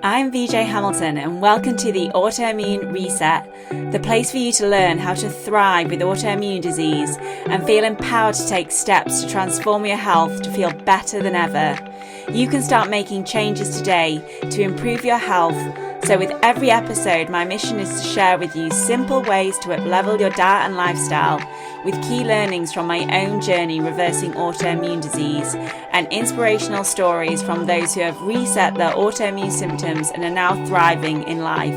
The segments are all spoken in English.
I'm VJ Hamilton and welcome to the Autoimmune Reset, the place for you to learn how to thrive with autoimmune disease and feel empowered to take steps to transform your health to feel better than ever. You can start making changes today to improve your health. So with every episode, my mission is to share with you simple ways to up-level your diet and lifestyle with key learnings from my own journey reversing autoimmune disease and inspirational stories from those who have reset their autoimmune symptoms and are now thriving in life.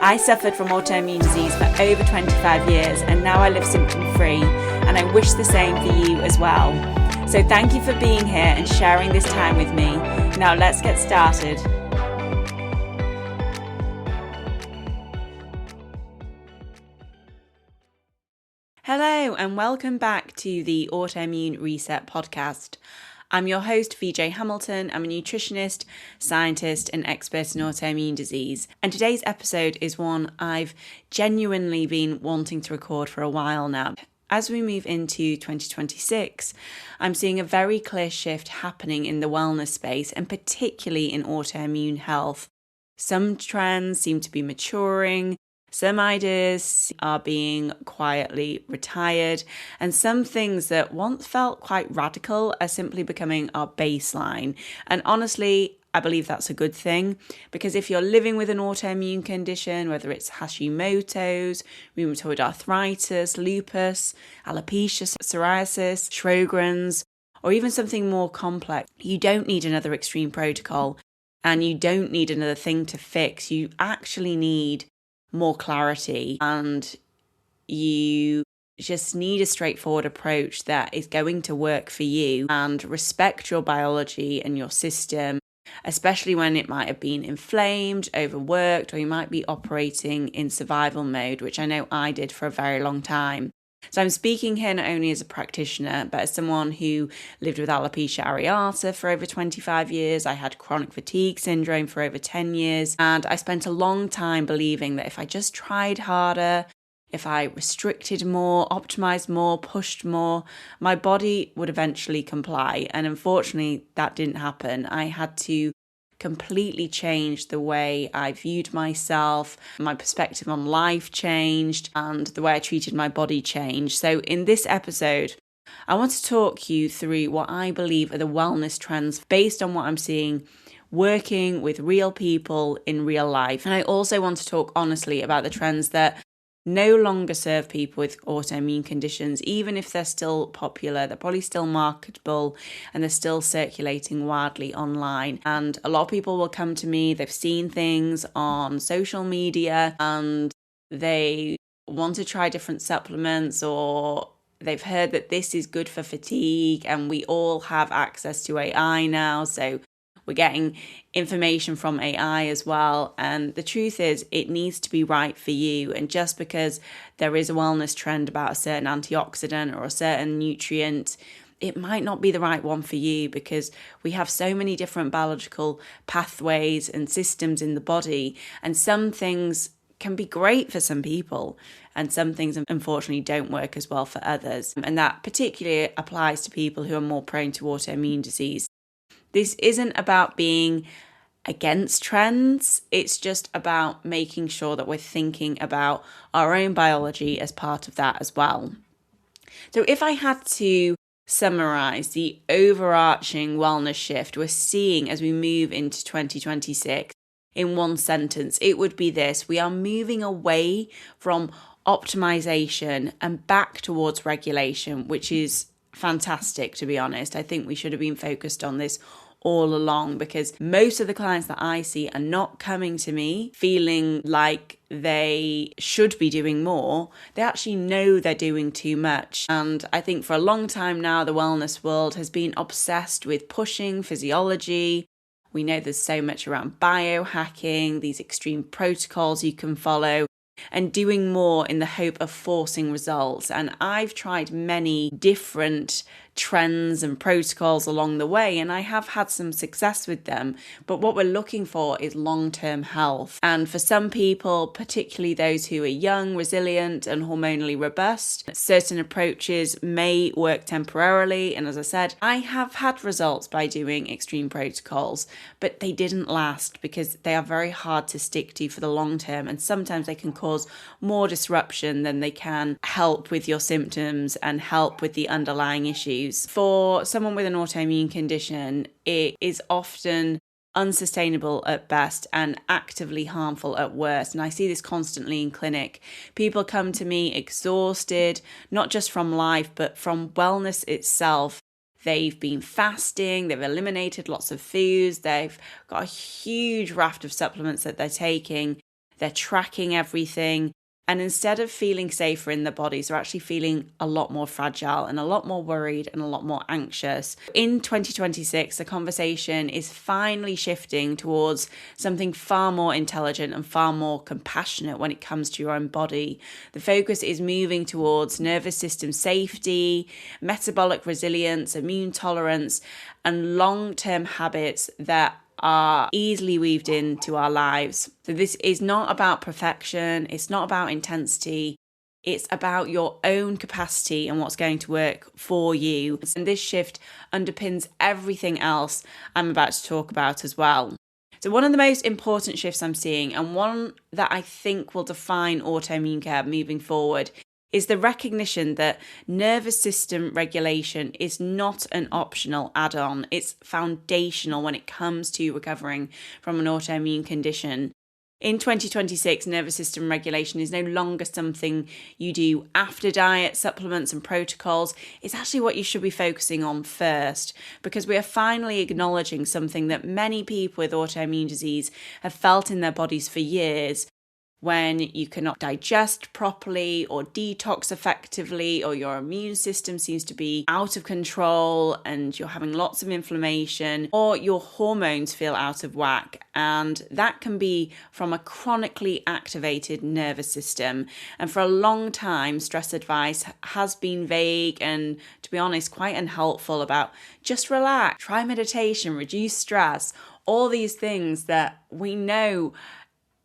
I suffered from autoimmune disease for over 25 years and now I live symptom-free, and I wish the same for you as well. So thank you for being here and sharing this time with me. Now let's get started. Hello and welcome back to the Autoimmune Reset podcast. I'm your host, VJ Hamilton. I'm a nutritionist, scientist, and expert in autoimmune disease. And today's episode is one I've genuinely been wanting to record for a while now. As we move into 2026, I'm seeing a very clear shift happening in the wellness space and particularly in autoimmune health. Some trends seem to be maturing. Some ideas are being quietly retired, and some things that once felt quite radical are simply becoming our baseline. And honestly, I believe that's a good thing, because if you're living with an autoimmune condition, whether it's Hashimoto's, rheumatoid arthritis, lupus, alopecia, psoriasis, Sjogren's, or even something more complex, you don't need another extreme protocol, and you don't need another thing to fix. You actually need more clarity, and you just need a straightforward approach that is going to work for you and respect your biology and your system, especially when it might have been inflamed, overworked, or you might be operating in survival mode, which I know I did for a very long time. So I'm speaking here not only as a practitioner, but as someone who lived with alopecia areata for over 25 years. I had chronic fatigue syndrome for over 10 years. And I spent a long time believing that if I just tried harder, if I restricted more, optimized more, pushed more, my body would eventually comply. And unfortunately, that didn't happen. I had to completely changed the way I viewed myself, my perspective on life changed, and the way I treated my body changed. So in this episode, I want to talk you through what I believe are the wellness trends based on what I'm seeing working with real people in real life. And I also want to talk honestly about the trends that no longer serve people with autoimmune conditions. Even if they're still popular, they're probably still marketable and they're still circulating widely online. And a lot of people will come to me, they've seen things on social media and they want to try different supplements, or they've heard that this is good for fatigue, and we all have access to AI now. So we're getting information from AI as well. And the truth is, it needs to be right for you. And just because there is a wellness trend about a certain antioxidant or a certain nutrient, it might not be the right one for you, because we have so many different biological pathways and systems in the body. And some things can be great for some people, and some things unfortunately don't work as well for others. And that particularly applies to people who are more prone to autoimmune disease. This isn't about being against trends. It's just about making sure that we're thinking about our own biology as part of that as well. So if I had to summarize the overarching wellness shift we're seeing as we move into 2026 in one sentence, it would be this: we are moving away from optimization and back towards regulation, which is fantastic, to be honest. I think we should have been focused on this all along, because most of the clients that I see are not coming to me feeling like they should be doing more. They actually know they're doing too much. And I think for a long time now, the wellness world has been obsessed with pushing physiology. We know there's so much around biohacking, these extreme protocols you can follow, and doing more in the hope of forcing results. And I've tried many different trends and protocols along the way, and I have had some success with them. But what we're looking for is long-term health. And for some people, particularly those who are young, resilient, and hormonally robust, certain approaches may work temporarily. And as I said, I have had results by doing extreme protocols, but they didn't last because they are very hard to stick to for the long term. And sometimes they can cause more disruption than they can help with your symptoms and help with the underlying issues. For someone with an autoimmune condition, it is often unsustainable at best and actively harmful at worst. And I see this constantly in clinic. People come to me exhausted, not just from life, but from wellness itself. They've been fasting, they've eliminated lots of foods, they've got a huge raft of supplements that they're taking, they're tracking everything. And instead of feeling safer in their bodies, they're actually feeling a lot more fragile and a lot more worried and a lot more anxious. In 2026, the conversation is finally shifting towards something far more intelligent and far more compassionate when it comes to your own body. The focus is moving towards nervous system safety, metabolic resilience, immune tolerance, and long-term habits that are easily weaved into our lives. So this is not about perfection, it's not about intensity, it's about your own capacity and what's going to work for you. And this shift underpins everything else I'm about to talk about as well. So one of the most important shifts I'm seeing, and one that I think will define autoimmune care moving forward, is the recognition that nervous system regulation is not an optional add-on. It's foundational when it comes to recovering from an autoimmune condition. In 2026, nervous system regulation is no longer something you do after diet, supplements, and protocols. It's actually what you should be focusing on first, because we are finally acknowledging something that many people with autoimmune disease have felt in their bodies for years. When you cannot digest properly or detox effectively, or your immune system seems to be out of control and you're having lots of inflammation, or your hormones feel out of whack. And that can be from a chronically activated nervous system. And for a long time, stress advice has been vague and, to be honest, quite unhelpful about just relax, try meditation, reduce stress, all these things that we know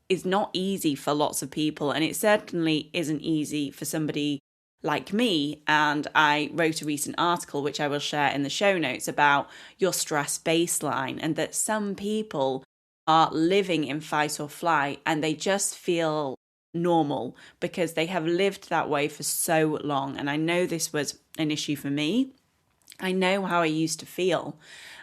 is not easy for lots of people, and it certainly isn't easy for somebody like me. And I wrote a recent article, which I will share in the show notes, about your stress baseline, and that some people are living in fight or flight and they just feel normal because they have lived that way for so long. And I know this was an issue for me. I know how I used to feel,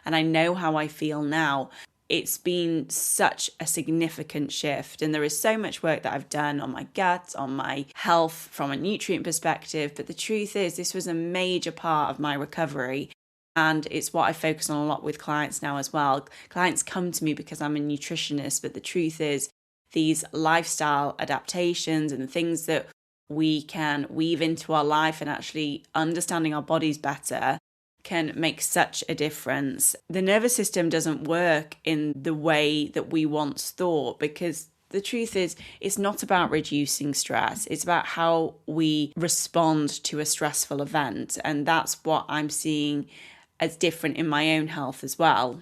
and I know how I feel now. It's been such a significant shift, and there is so much work that I've done on my gut, on my health from a nutrient perspective. But the truth is, this was a major part of my recovery, and it's what I focus on a lot with clients now as well. Clients come to me because I'm a nutritionist, but the truth is, these lifestyle adaptations and things that we can weave into our life and actually understanding our bodies better can make such a difference. The nervous system doesn't work in the way that we once thought, because the truth is, it's not about reducing stress. It's about how we respond to a stressful event. And that's what I'm seeing as different in my own health as well.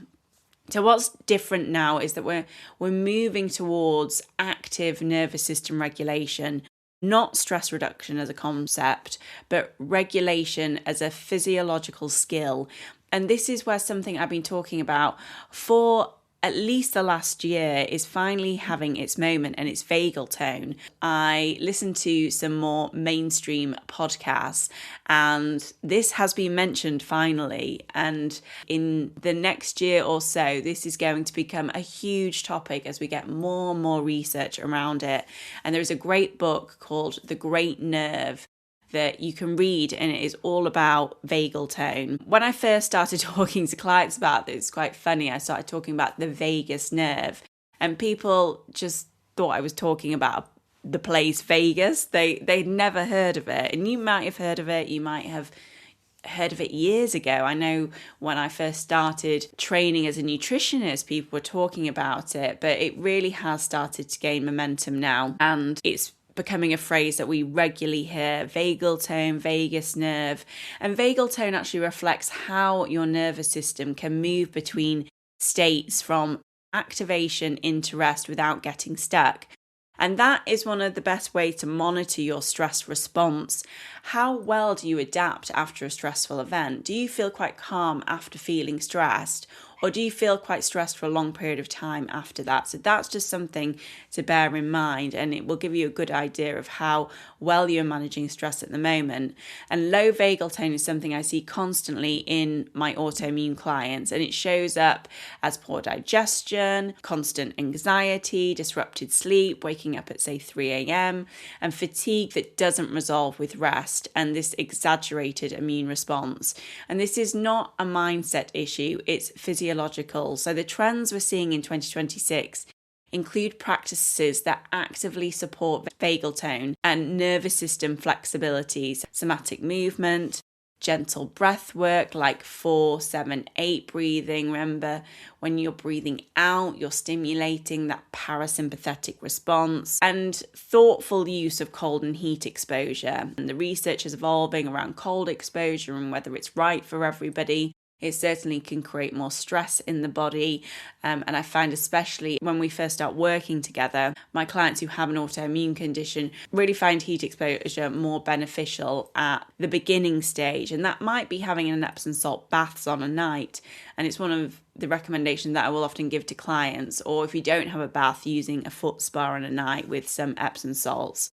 So what's different now is that we're moving towards active nervous system regulation, not stress reduction as a concept, but regulation as a physiological skill. And this is where something I've been talking about for at least the last year is finally having its moment, and its vagal tone. I listened to some more mainstream podcasts, and this has been mentioned finally. And in the next year or so, this is going to become a huge topic as we get more and more research around it. And there's a great book called The Great Nerve that you can read, and it is all about vagal tone. When I first started talking to clients about this, it's quite funny, I started talking about the vagus nerve, and people just thought I was talking about the place Vegas. They'd never heard of it, and you might have heard of it, you might have heard of it years ago. I know when I first started training as a nutritionist, people were talking about it, but it really has started to gain momentum now, and it's becoming a phrase that we regularly hear: vagal tone, vagus nerve. And vagal tone actually reflects how your nervous system can move between states from activation into rest without getting stuck. And that is one of the best ways to monitor your stress response. How well do you adapt after a stressful event? Do you feel quite calm after feeling stressed? Or do you feel quite stressed for a long period of time after that? So that's just something to bear in mind, and it will give you a good idea of how well you're managing stress at the moment. And low vagal tone is something I see constantly in my autoimmune clients, and it shows up as poor digestion, constant anxiety, disrupted sleep, waking up at say 3 a.m, and fatigue that doesn't resolve with rest, and this exaggerated immune response. And this is not a mindset issue, it's physiological. So the trends we're seeing in 2026 include practices that actively support vagal tone and nervous system flexibility, somatic movement, gentle breath work like 4-7-8 breathing. Remember, when you're breathing out, you're stimulating that parasympathetic response, and thoughtful use of cold and heat exposure. And the research is evolving around cold exposure and whether it's right for everybody. It certainly can create more stress in the body. And I find, especially when we first start working together, my clients who have an autoimmune condition really find heat exposure more beneficial at the beginning stage. And that might be having an Epsom salt baths on a night. And it's one of the recommendations that I will often give to clients. Or if you don't have a bath, using a foot spa on a night with some Epsom salts.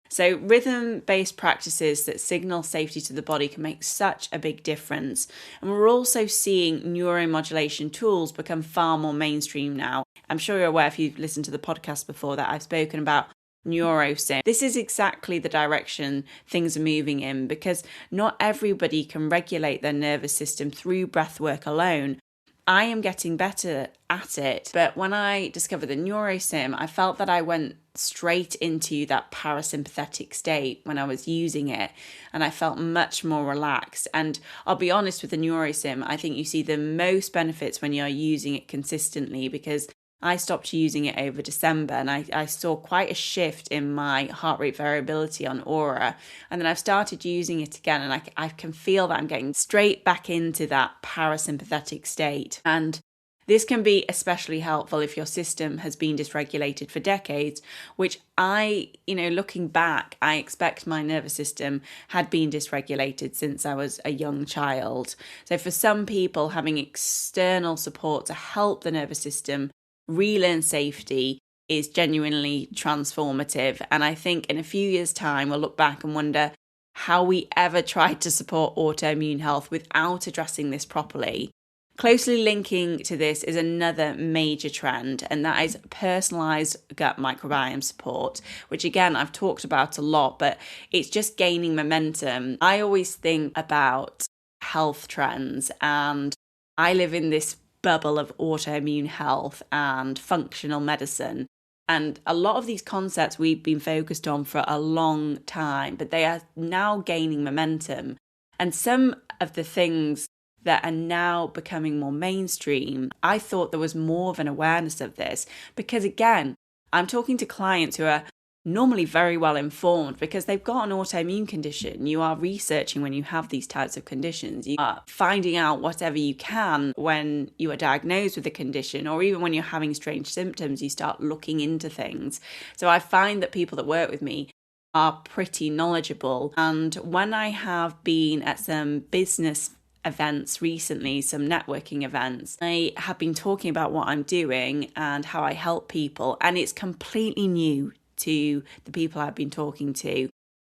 So rhythm-based practices that signal safety to the body can make such a big difference. And we're also seeing neuromodulation tools become far more mainstream now. I'm sure you're aware, if you've listened to the podcast before, that I've spoken about NeuroSim. This is exactly the direction things are moving in, because not everybody can regulate their nervous system through breath work alone. I am getting better at it, but when I discovered the NeuroSim, I felt that I went straight into that parasympathetic state when I was using it, and I felt much more relaxed. And I'll be honest, with the NeuroSim, I think you see the most benefits when you're using it consistently, because I stopped using it over December, and I saw quite a shift in my heart rate variability on Aura. And then I've started using it again, and I can feel that I'm getting straight back into that parasympathetic state. And this can be especially helpful if your system has been dysregulated for decades, which looking back, I expect my nervous system had been dysregulated since I was a young child. So for some people, having external support to help the nervous system relearn safety is genuinely transformative. And I think in a few years' time, we'll look back and wonder how we ever tried to support autoimmune health without addressing this properly. Closely linking to this is another major trend, and that is personalised gut microbiome support, which again, I've talked about a lot, but it's just gaining momentum. I always think about health trends, and I live in this bubble of autoimmune health and functional medicine. And a lot of these concepts we've been focused on for a long time, but they are now gaining momentum. And some of the things that are now becoming more mainstream, I thought there was more of an awareness of this, because again, I'm talking to clients who are normally very well informed because they've got an autoimmune condition. You are researching when you have these types of conditions. You are finding out whatever you can when you are diagnosed with a condition, or even when you're having strange symptoms, you start looking into things. So I find that people that work with me are pretty knowledgeable. And when I have been at some business events recently, some networking events, I have been talking about what I'm doing and how I help people, and it's completely new to the people I've been talking to.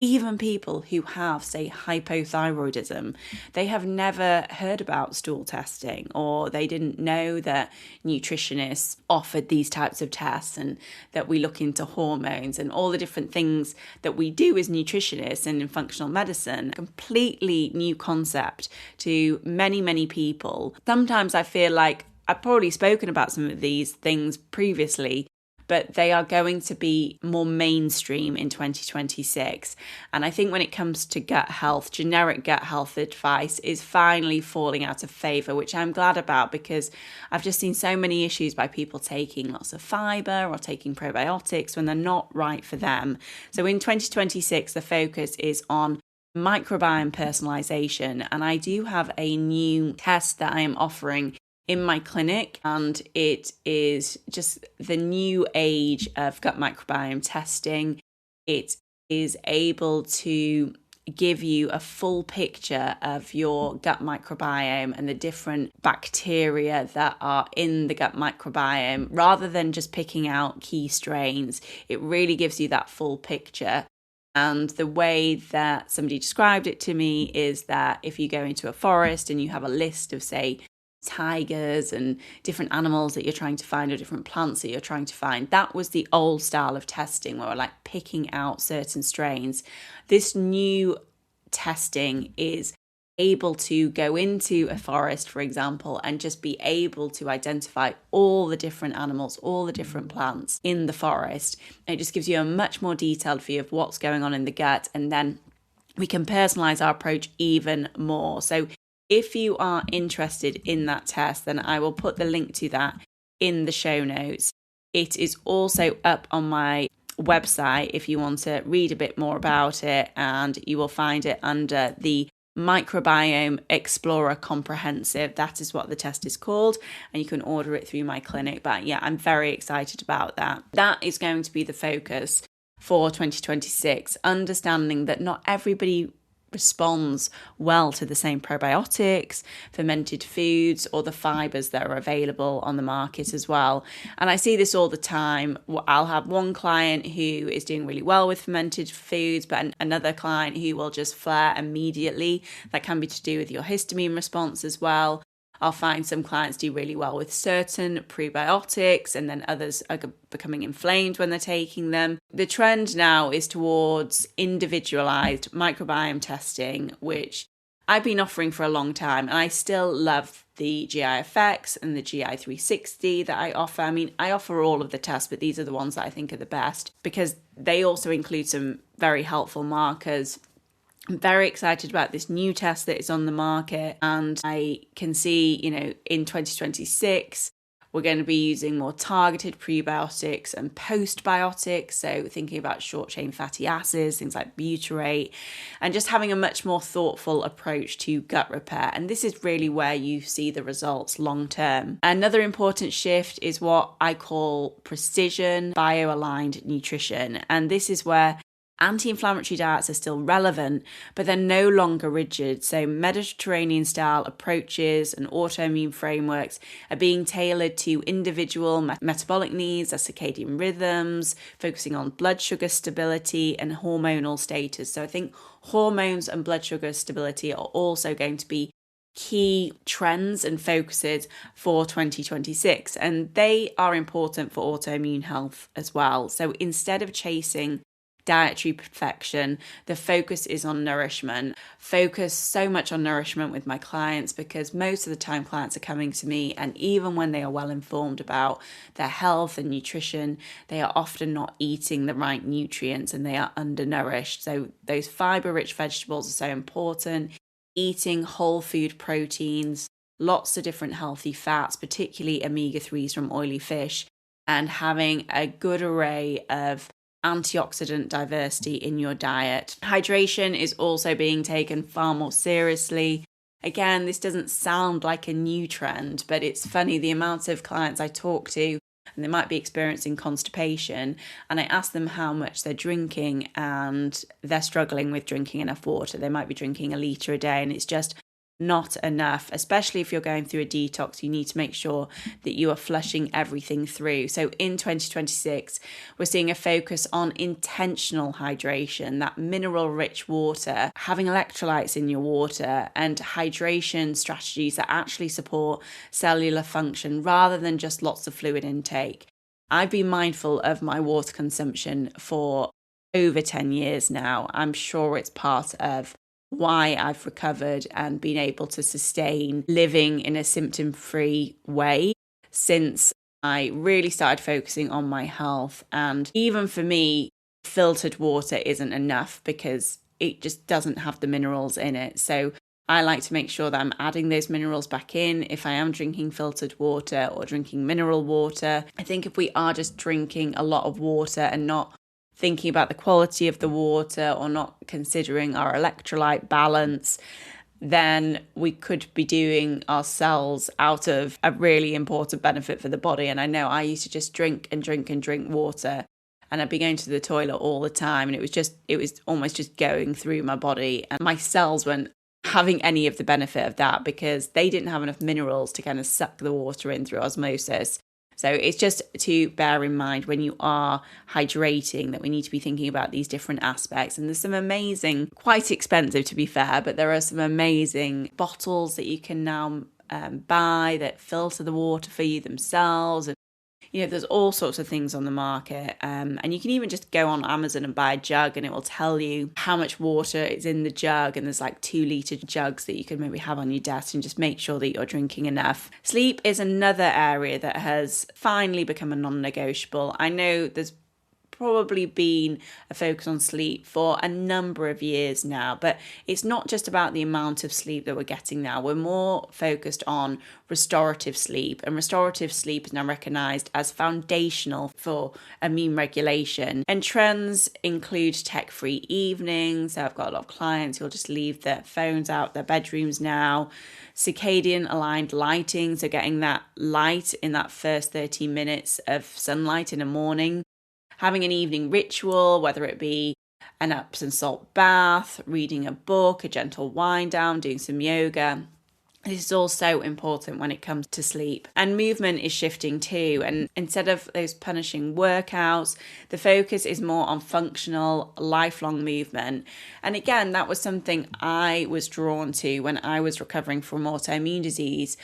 Even people who have, say, hypothyroidism, they have never heard about stool testing, or they didn't know that nutritionists offered these types of tests, and that we look into hormones and all the different things that we do as nutritionists and in functional medicine. Completely new concept to many, many people. Sometimes I feel like I've probably spoken about some of these things previously, but they are going to be more mainstream in 2026. And I think when it comes to gut health, generic gut health advice is finally falling out of favor, which I'm glad about, because I've just seen so many issues by people taking lots of fiber or taking probiotics when they're not right for them. So in 2026, the focus is on microbiome personalisation, and I do have a new test that I am offering in my clinic, and it is just the new age of gut microbiome testing. It is able to give you a full picture of your gut microbiome and the different bacteria that are in the gut microbiome, rather than just picking out key strains. It really gives you that full picture. And the way that somebody described it to me is that if you go into a forest and you have a list of, say, tigers and different animals that you're trying to find, or different plants that you're trying to find, that was the old style of testing where we're like picking out certain strains. This new testing is able to go into a forest, for example, and just be able to identify all the different animals, all the different plants in the forest. And it just gives you a much more detailed view of what's going on in the gut, and then we can personalize our approach even more. So if you are interested in that test, then I will put the link to that in the show notes. It is also up on my website if you want to read a bit more about it, and you will find it under the Microbiome Explorer Comprehensive. That is what the test is called, and you can order it through my clinic. But yeah, I'm very excited about that. That is going to be the focus for 2026, understanding that not everybody responds well to the same probiotics, fermented foods, or the fibers that are available on the market as well. And I see this all the time. I'll have one client who is doing really well with fermented foods, but another client who will just flare immediately. That can be to do with your histamine response as well. I'll find some clients do really well with certain prebiotics, and then others are becoming inflamed when they're taking them. The trend now is towards individualized microbiome testing, which I've been offering for a long time, and I still love the GI-FX and the GI360 that I offer. I mean, I offer all of the tests, but these are the ones that I think are the best because they also include some very helpful markers. I'm very excited about this new test that is on the market, and I can see, in 2026, we're going to be using more targeted prebiotics and postbiotics. So thinking about short chain fatty acids, things like butyrate, and just having a much more thoughtful approach to gut repair. And this is really where you see the results long term. Another important shift is what I call precision bio-aligned nutrition. And this is where anti-inflammatory diets are still relevant, but they're no longer rigid. So Mediterranean style approaches and autoimmune frameworks are being tailored to individual metabolic needs, their circadian rhythms, focusing on blood sugar stability and hormonal status. So I think hormones and blood sugar stability are also going to be key trends and focuses for 2026, and they are important for autoimmune health as well. So instead of chasing dietary perfection, the focus is on nourishment. Focus so much on nourishment with my clients because most of the time clients are coming to me, and even when they are well informed about their health and nutrition, they are often not eating the right nutrients and they are undernourished. So those fiber-rich vegetables are so important. Eating whole food proteins, lots of different healthy fats, particularly omega-3s from oily fish, and having a good array of antioxidant diversity in your diet. Hydration is also being taken far more seriously. Again, this doesn't sound like a new trend, but it's funny the amount of clients I talk to, and they might be experiencing constipation, and I ask them how much they're drinking, and they're struggling with drinking enough water. They might be drinking a litre a day, and it's just not enough. Especially if you're going through a detox, you need to make sure that you are flushing everything through. So in 2026, we're seeing a focus on intentional hydration, that mineral rich water, having electrolytes in your water, and hydration strategies that actually support cellular function rather than just lots of fluid intake. I've been mindful of my water consumption for over 10 years now. I'm sure it's part of why I've recovered and been able to sustain living in a symptom-free way since I really started focusing on my health. And even for me, filtered water isn't enough because it just doesn't have the minerals in it. So I like to make sure that I'm adding those minerals back in if I am drinking filtered water or drinking mineral water. I think if we are just drinking a lot of water and not thinking about the quality of the water or not considering our electrolyte balance, then we could be doing ourselves out of a really important benefit for the body. And I know I used to just drink and drink and drink water, and I'd be going to the toilet all the time, and it was almost just going through my body, and my cells weren't having any of the benefit of that because they didn't have enough minerals to kind of suck the water in through osmosis. So it's just to bear in mind when you are hydrating that we need to be thinking about these different aspects. And there's some amazing, quite expensive to be fair, but there are some amazing bottles that you can now buy that filter the water for you themselves. And there's all sorts of things on the market. And you can even just go on Amazon and buy a jug and it will tell you how much water is in the jug. And there's like 2-litre jugs that you can maybe have on your desk and just make sure that you're drinking enough. Sleep is another area that has finally become a non-negotiable. I know there's probably been a focus on sleep for a number of years now, but it's not just about the amount of sleep that we're getting now. We're more focused on restorative sleep, and restorative sleep is now recognised as foundational for immune regulation. And trends include tech-free evenings. So I've got a lot of clients who'll just leave their phones out their bedrooms now. Circadian aligned lighting, so getting that light in that first 30 minutes of sunlight in the morning. Having an evening ritual, whether it be an Epsom salt bath, reading a book, a gentle wind down, doing some yoga. This is all so important when it comes to sleep. And movement is shifting too. And instead of those punishing workouts, the focus is more on functional, lifelong movement. And again, that was something I was drawn to when I was recovering from autoimmune disease.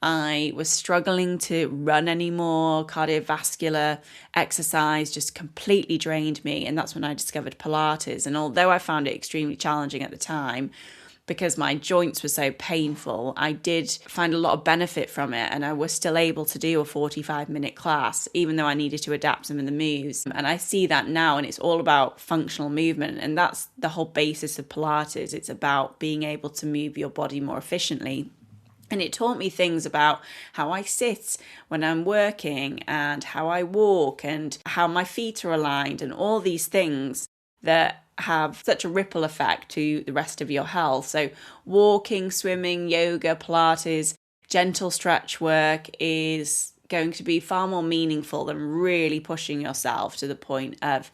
I was struggling to run anymore. Cardiovascular exercise just completely drained me. And that's when I discovered Pilates. And although I found it extremely challenging at the time, because my joints were so painful, I did find a lot of benefit from it. And I was still able to do a 45-minute class, even though I needed to adapt some of the moves. And I see that now, and it's all about functional movement. And that's the whole basis of Pilates. It's about being able to move your body more efficiently. And it taught me things about how I sit when I'm working and how I walk and how my feet are aligned and all these things that have such a ripple effect to the rest of your health. So walking, swimming, yoga, Pilates, gentle stretch work is going to be far more meaningful than really pushing yourself to the point of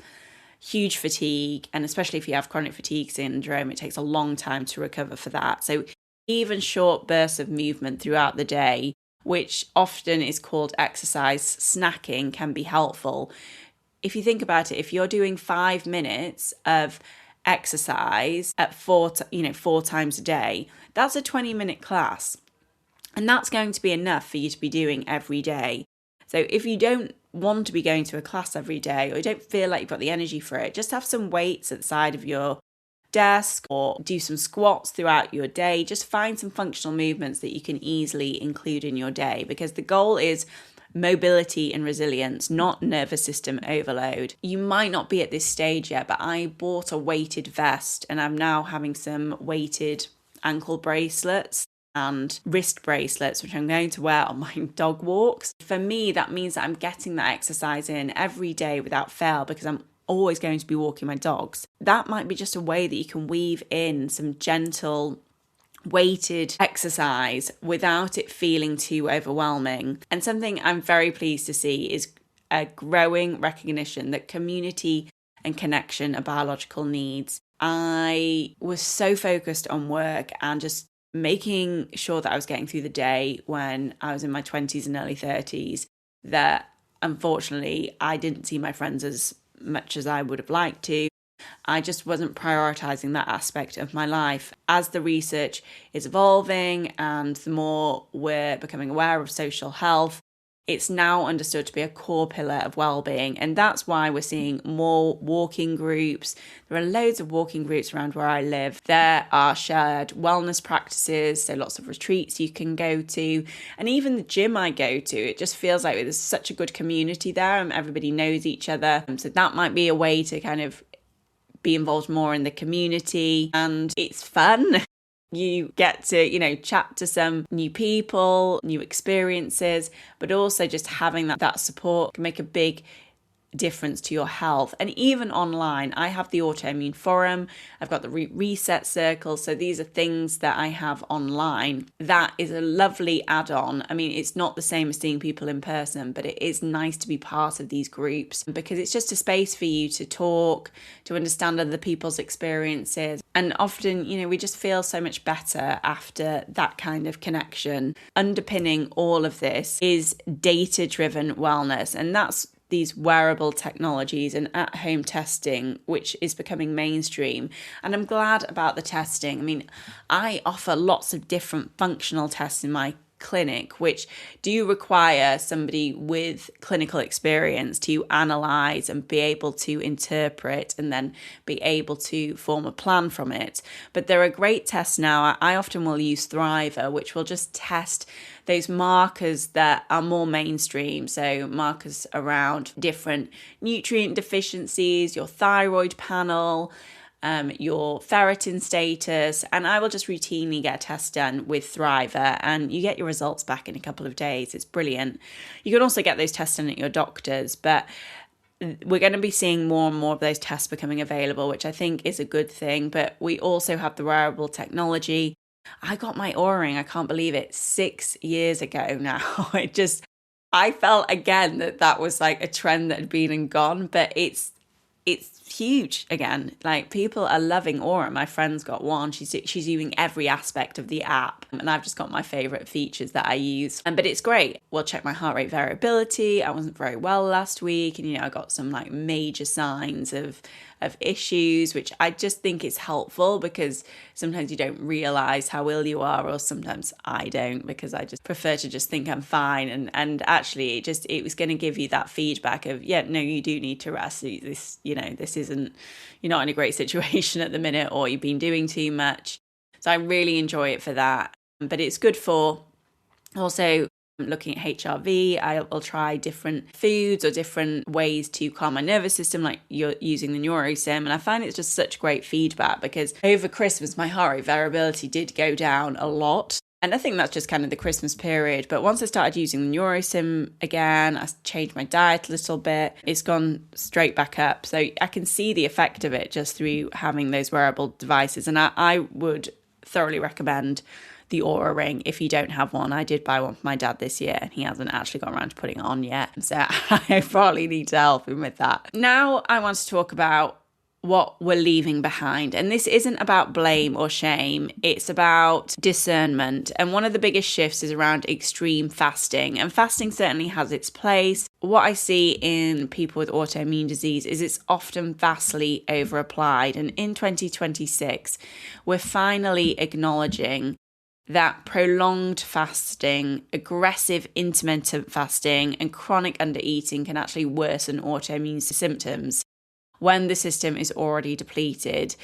huge fatigue. And especially if you have chronic fatigue syndrome, it takes a long time to recover for that. So even short bursts of movement throughout the day, which often is called exercise snacking, can be helpful. If you think about it, if you're doing 5 minutes of exercise at four times a day, that's a 20-minute class. And that's going to be enough for you to be doing every day. So if you don't want to be going to a class every day, or you don't feel like you've got the energy for it, just have some weights at the side of your desk or do some squats throughout your day. Just find some functional movements that you can easily include in your day, because the goal is mobility and resilience, not nervous system overload. You might not be at this stage yet, but I bought a weighted vest and I'm now having some weighted ankle bracelets and wrist bracelets, which I'm going to wear on my dog walks. For me, that means that I'm getting that exercise in every day without fail, because I'm always going to be walking my dogs. That might be just a way that you can weave in some gentle weighted exercise without it feeling too overwhelming. And something I'm very pleased to see is a growing recognition that community and connection are biological needs. I was so focused on work and just making sure that I was getting through the day when I was in my 20s and early 30s that unfortunately I didn't see my friends as much as I would have liked to. I just wasn't prioritizing that aspect of my life. As the research is evolving and the more we're becoming aware of social health, It's now understood to be a core pillar of well-being, and that's why we're seeing more walking groups. There are loads of walking groups around where I live. There are shared wellness practices, so lots of retreats you can go to, and even the gym I go to, it just feels like there's such a good community there and everybody knows each other. So that might be a way to kind of be involved more in the community, and it's fun. You get to, chat to some new people, new experiences, but also just having that support can make a big difference to your health. And even online, I have the Autoimmune Forum, I've got the Reset Circle. So these are things that I have online. That is a lovely add-on. I mean, it's not the same as seeing people in person, but it is nice to be part of these groups because it's just a space for you to talk, to understand other people's experiences. And often, we just feel so much better after that kind of connection. Underpinning all of this is data-driven wellness, and that's these wearable technologies and at-home testing, which is becoming mainstream. And I'm glad about the testing. I mean, I offer lots of different functional tests in my clinic, which do require somebody with clinical experience to analyze and be able to interpret and then be able to form a plan from it. But there are great tests now. I often will use Thriver, which will just test those markers that are more mainstream. So markers around different nutrient deficiencies, your thyroid panel, your ferritin status, and I will just routinely get a test done with Thriver, and you get your results back in a couple of days. It's brilliant. You can also get those tests done at your doctor's, but we're going to be seeing more and more of those tests becoming available, which I think is a good thing. But we also have the wearable technology. I got my Oura Ring, I can't believe it, 6 years ago now. I felt again that was like a trend that had been and gone, but it's huge again. Like, people are loving Oura. My friend's got one. She's using every aspect of the app, and I've just got my favorite features that I use. But it's great. We'll check my heart rate variability. I wasn't very well last week, and I got some like major signs of issues, which I just think is helpful because sometimes you don't realize how ill you are, or sometimes I don't, because I just prefer to just think I'm fine. And actually it was going to give you that feedback of, yeah, no, you do need to rest. This isn't, you're not in a great situation at the minute, or you've been doing too much. So I really enjoy it for that. But it's good for also looking at HRV. I will try different foods or different ways to calm my nervous system, like you're using the NeuroSim. And I find it's just such great feedback because over Christmas, my heart rate variability did go down a lot. And I think that's just kind of the Christmas period. But once I started using the NeuroSim again, I changed my diet a little bit. It's gone straight back up. So I can see the effect of it just through having those wearable devices. And I would thoroughly recommend the Oura Ring if you don't have one. I did buy one for my dad this year and he hasn't actually got around to putting it on yet. So I probably need to help him with that. Now I want to talk about what we're leaving behind. And this isn't about blame or shame. It's about discernment. And one of the biggest shifts is around extreme fasting. And fasting certainly has its place. What I see in people with autoimmune disease is it's often vastly over-applied. And in 2026, we're finally acknowledging that prolonged fasting, aggressive intermittent fasting, and chronic undereating can actually worsen autoimmune symptoms when the system is already depleted.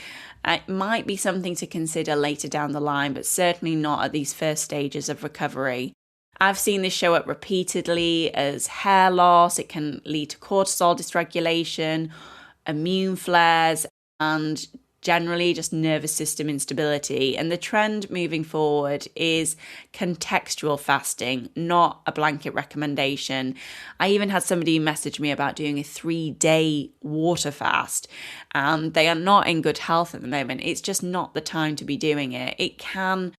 It might be something to consider later down the line, but certainly not at these first stages of recovery. I've seen this show up repeatedly as hair loss. It can lead to cortisol dysregulation, immune flares, and generally just nervous system instability. And the trend moving forward is contextual fasting, not a blanket recommendation. I even had somebody message me about doing a 3-day water fast. They are not in good health at the moment. It's just not the time to be doing it. It can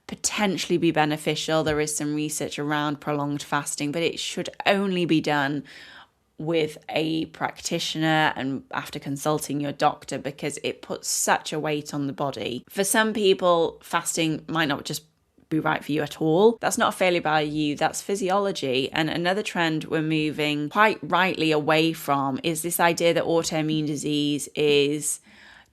potentially be beneficial. There is some research around prolonged fasting, but it should only be done with a practitioner and after consulting your doctor, because it puts such a weight on the body. For some people, fasting might not just be right for you at all. That's not a failure by you, that's physiology. And another trend we're moving quite rightly away from is this idea that autoimmune disease is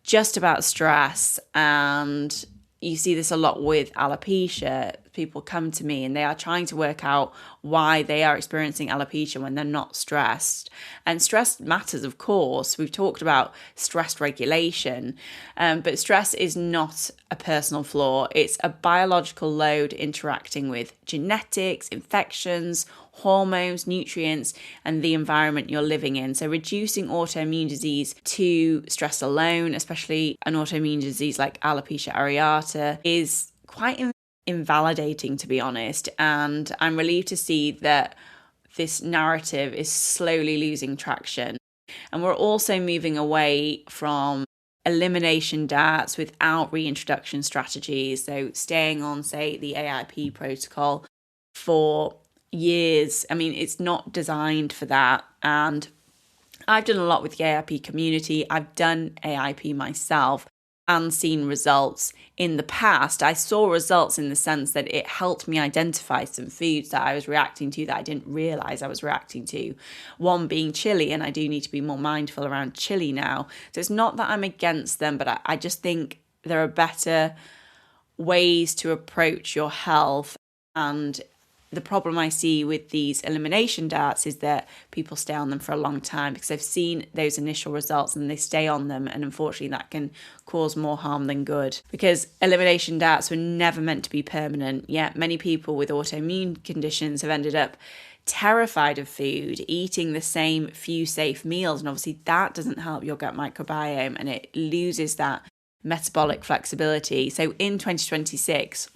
just about stress. And you see this a lot with alopecia. people come to me and they are trying to work out why they are experiencing alopecia when they're not stressed. And stress matters, of course. We've talked about stress regulation, but stress is not a personal flaw. It's a biological load interacting with genetics, infections, hormones, nutrients, and the environment you're living in. So reducing autoimmune disease to stress alone, especially an autoimmune disease like alopecia areata, is quite invalidating, to be honest. And I'm relieved to see that this narrative is slowly losing traction. And we're also moving away from elimination diets without reintroduction strategies. So staying on, say, the AIP protocol for years. I mean, it's not designed for that. And I've done a lot with the AIP community. I've done AIP myself and seen results in the past. I saw results in the sense that it helped me identify some foods that I was reacting to that I didn't realize I was reacting to. One being chili, and I do need to be more mindful around chili now. So it's not that I'm against them, but I just think there are better ways to approach your health. And the problem I see with these elimination diets is that people stay on them for a long time because they've seen those initial results and they stay on them. And unfortunately, that can cause more harm than good, because elimination diets were never meant to be permanent. Yet many people with autoimmune conditions have ended up terrified of food, eating the same few safe meals. And obviously that doesn't help your gut microbiome and it loses that metabolic flexibility. So in 2026,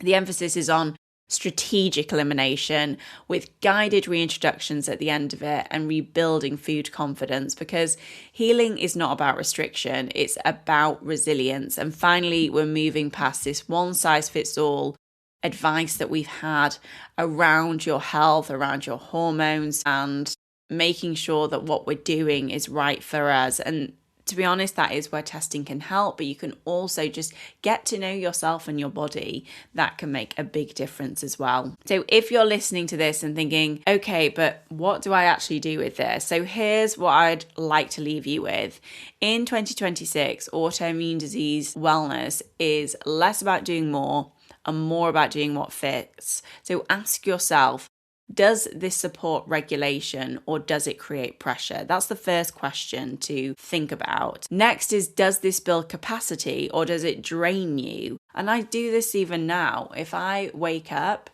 the emphasis is on strategic elimination with guided reintroductions at the end of it and rebuilding food confidence, because healing is not about restriction, it's about resilience. And finally, we're moving past this one size fits all advice that we've had around your health, around your hormones, and making sure that what we're doing is right for us. And to be honest, that is where testing can help, but you can also just get to know yourself and your body. That can make a big difference as well. So if you're listening to this and thinking, okay, but what do I actually do with this? So here's what I'd like to leave you with. In 2026, autoimmune disease wellness is less about doing more and more about doing what fits. So ask yourself, does this support regulation or does it create pressure? That's the first question to think about. Next is, does this build capacity or does it drain you? And I do this even now. If I wake up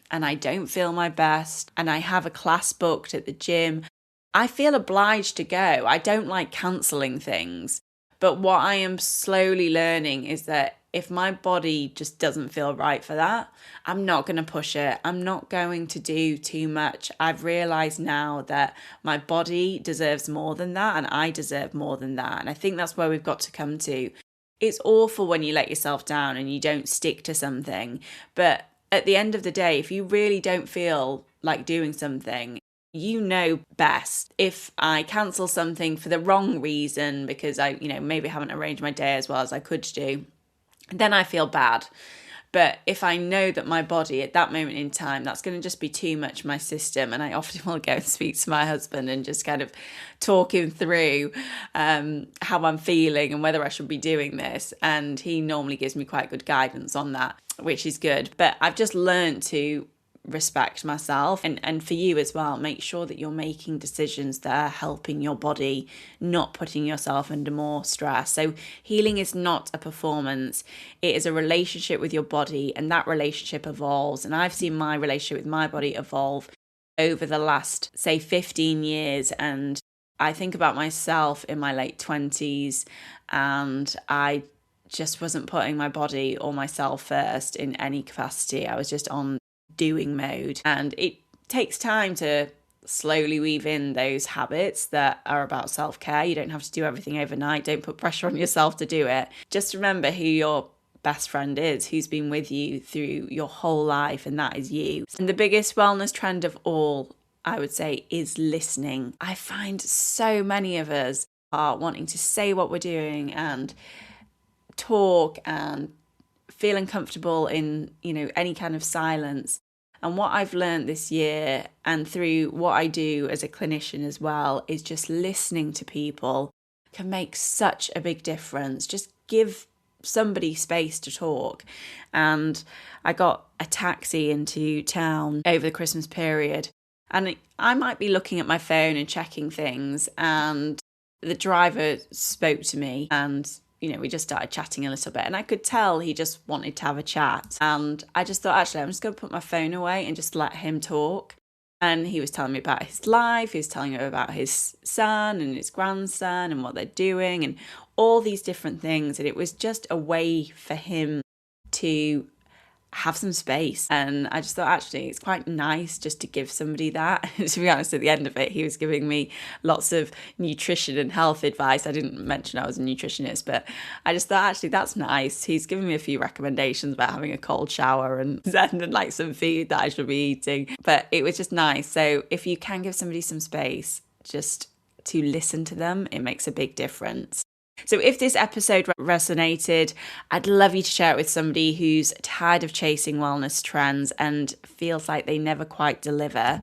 and I don't feel my best and I have a class booked at the gym, I feel obliged to go. I don't like cancelling things. But what I am slowly learning is that if my body just doesn't feel right for that, I'm not going to push it. I'm not going to do too much. I've realized now that my body deserves more than that and I deserve more than that. And I think that's where we've got to come to. It's awful when you let yourself down and you don't stick to something. But at the end of the day, if you really don't feel like doing something, you know best. If I cancel something for the wrong reason because I, maybe haven't arranged my day as well as I could do, then I feel bad. But if I know that my body at that moment in time, that's going to just be too much for my system, and I often will go and speak to my husband and just kind of talk him through how I'm feeling and whether I should be doing this. And he normally gives me quite good guidance on that, which is good. But I've just learned to respect myself and for you as well, make sure that you're making decisions that are helping your body, not putting yourself under more stress. So healing is not a performance, it is a relationship with your body, and that relationship evolves. And I've seen my relationship with my body evolve over the last, say, 15 years. And I think about myself in my late 20s and I just wasn't putting my body or myself first in any capacity. I was just on doing mode, and it takes time to slowly weave in those habits that are about self-care. You don't have to do everything overnight. Don't put pressure on yourself to do it. Just remember who your best friend is, who's been with you through your whole life, and that is you. And the biggest wellness trend of all, I would say, is listening. I find so many of us are wanting to say what we're doing and talk and feel uncomfortable in, any kind of silence. And what I've learned this year and through what I do as a clinician as well is just listening to people can make such a big difference. Just give somebody space to talk. And I got a taxi into town over the Christmas period, and I might be looking at my phone and checking things, and the driver spoke to me, and we just started chatting a little bit, and I could tell he just wanted to have a chat. And I just thought, actually, I'm just going to put my phone away and just let him talk. And he was telling me about his life. He was telling me about his son and his grandson and what they're doing and all these different things. And it was just a way for him to have some space. And I just thought, actually, it's quite nice just to give somebody that. To be honest, at the end of it, he was giving me lots of nutrition and health advice. I didn't mention I was a nutritionist, but I just thought, actually, that's nice. He's giving me a few recommendations about having a cold shower and like some food that I should be eating. But it was just nice. So if you can give somebody some space, just to listen to them, it makes a big difference. So if this episode resonated, I'd love you to share it with somebody who's tired of chasing wellness trends and feels like they never quite deliver.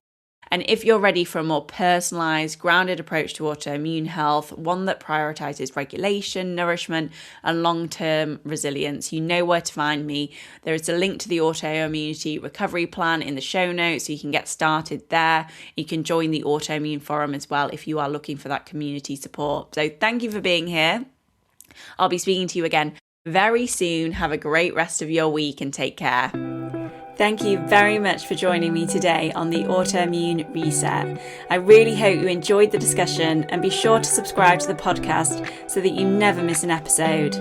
And if you're ready for a more personalised, grounded approach to autoimmune health, one that prioritises regulation, nourishment, and long-term resilience, you know where to find me. There is a link to the Autoimmunity recovery plan in the show notes, so you can get started there. You can join the Autoimmune Forum as well if you are looking for that community support. So thank you for being here. I'll be speaking to you again very soon. Have a great rest of your week and take care. Thank you very much for joining me today on the Autoimmune Reset. I really hope you enjoyed the discussion, and be sure to subscribe to the podcast so that you never miss an episode.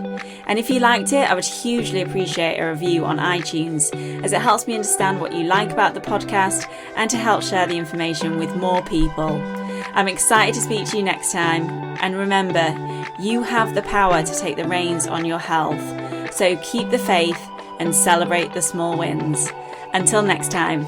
And if you liked it, I would hugely appreciate a review on iTunes, as it helps me understand what you like about the podcast and to help share the information with more people. I'm excited to speak to you next time. And remember, you have the power to take the reins on your health. So keep the faith and celebrate the small wins. Until next time.